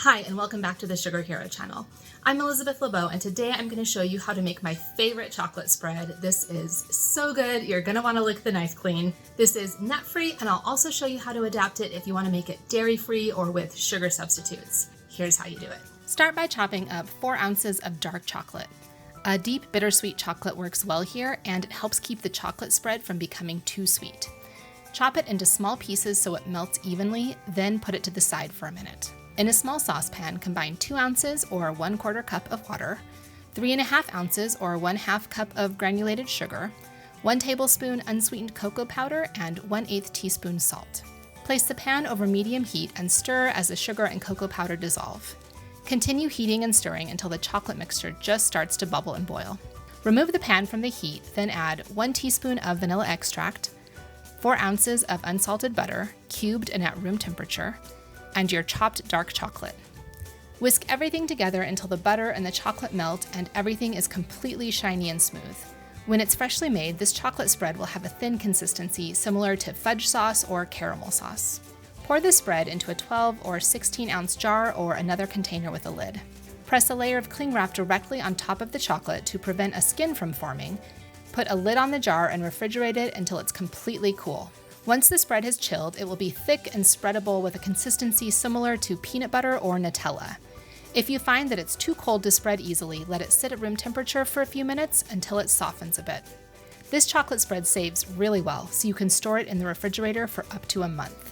Hi, and welcome back to the Sugar Hero channel. I'm Elizabeth LeBeau, and today I'm going to show you how to make my favorite chocolate spread. This is so good, you're going to want to lick the knife clean. This is nut-free, and I'll also show you how to adapt it if you want to make it dairy-free or with sugar substitutes. Here's how you do it. Start by chopping up 4 ounces of dark chocolate. A deep bittersweet chocolate works well here, and it helps keep the chocolate spread from becoming too sweet. Chop it into small pieces so it melts evenly, then put it to the side for a minute. In a small saucepan, combine 2 ounces or 1/4 cup of water, 3½ ounces or 1/2 cup of granulated sugar, 1 tablespoon unsweetened cocoa powder, and 1/8 teaspoon salt. Place the pan over medium heat and stir as the sugar and cocoa powder dissolve. Continue heating and stirring until the chocolate mixture just starts to bubble and boil. Remove the pan from the heat, then add 1 teaspoon of vanilla extract, 4 ounces of unsalted butter, cubed and at room temperature, and your chopped dark chocolate. Whisk everything together until the butter and the chocolate melt and everything is completely shiny and smooth. When it's freshly made, this chocolate spread will have a thin consistency similar to fudge sauce or caramel sauce. Pour the spread into a 12 or 16 ounce jar or another container with a lid. Press a layer of cling wrap directly on top of the chocolate to prevent a skin from forming. Put a lid on the jar and refrigerate it until it's completely cool. Once the spread has chilled, it will be thick and spreadable with a consistency similar to peanut butter or Nutella. If you find that it's too cold to spread easily, let it sit at room temperature for a few minutes until it softens a bit. This chocolate spread saves really well, so you can store it in the refrigerator for up to a month.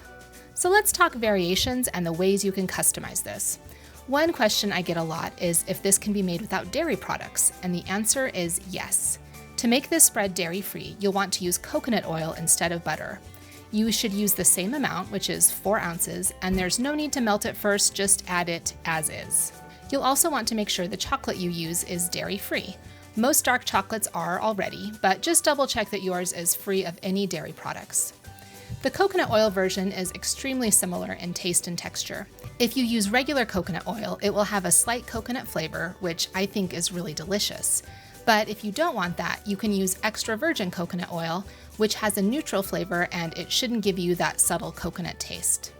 So let's talk variations and the ways you can customize this. One question I get a lot is if this can be made without dairy products, and the answer is yes. To make this spread dairy-free, you'll want to use coconut oil instead of butter. You should use the same amount, which is 4 ounces, and there's no need to melt it first, just add it as is. You'll also want to make sure the chocolate you use is dairy-free. Most dark chocolates are already, but just double check that yours is free of any dairy products. The coconut oil version is extremely similar in taste and texture. If you use regular coconut oil, it will have a slight coconut flavor, which I think is really delicious. But if you don't want that, you can use extra virgin coconut oil, which has a neutral flavor and it shouldn't give you that subtle coconut taste.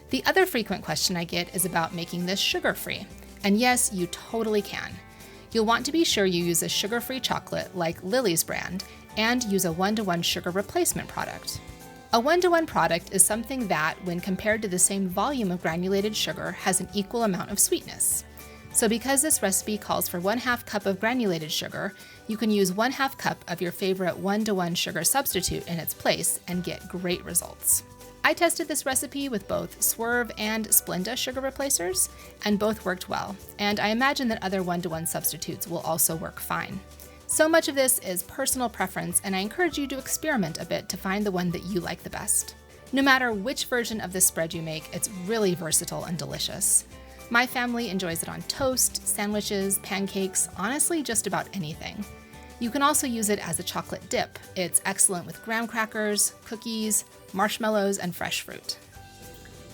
The other frequent question I get is about making this sugar-free. And yes, you totally can. You'll want to be sure you use a sugar-free chocolate like Lily's brand and use a 1-to-1 sugar replacement product. A 1-to-1 product is something that, when compared to the same volume of granulated sugar, has an equal amount of sweetness. So because this recipe calls for 1/2 cup of granulated sugar, you can use 1/2 cup of your favorite 1-to-1 sugar substitute in its place and get great results. I tested this recipe with both Swerve and Splenda sugar replacers, and both worked well, and I imagine that other 1-to-1 substitutes will also work fine. So much of this is personal preference, and I encourage you to experiment a bit to find the one that you like the best. No matter which version of this spread you make, it's really versatile and delicious. My family enjoys it on toast, sandwiches, pancakes, honestly just about anything. You can also use it as a chocolate dip. It's excellent with graham crackers, cookies, marshmallows, and fresh fruit.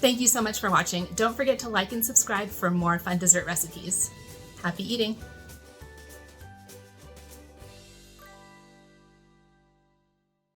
Thank you so much for watching. Don't forget to like and subscribe for more fun dessert recipes. Happy eating!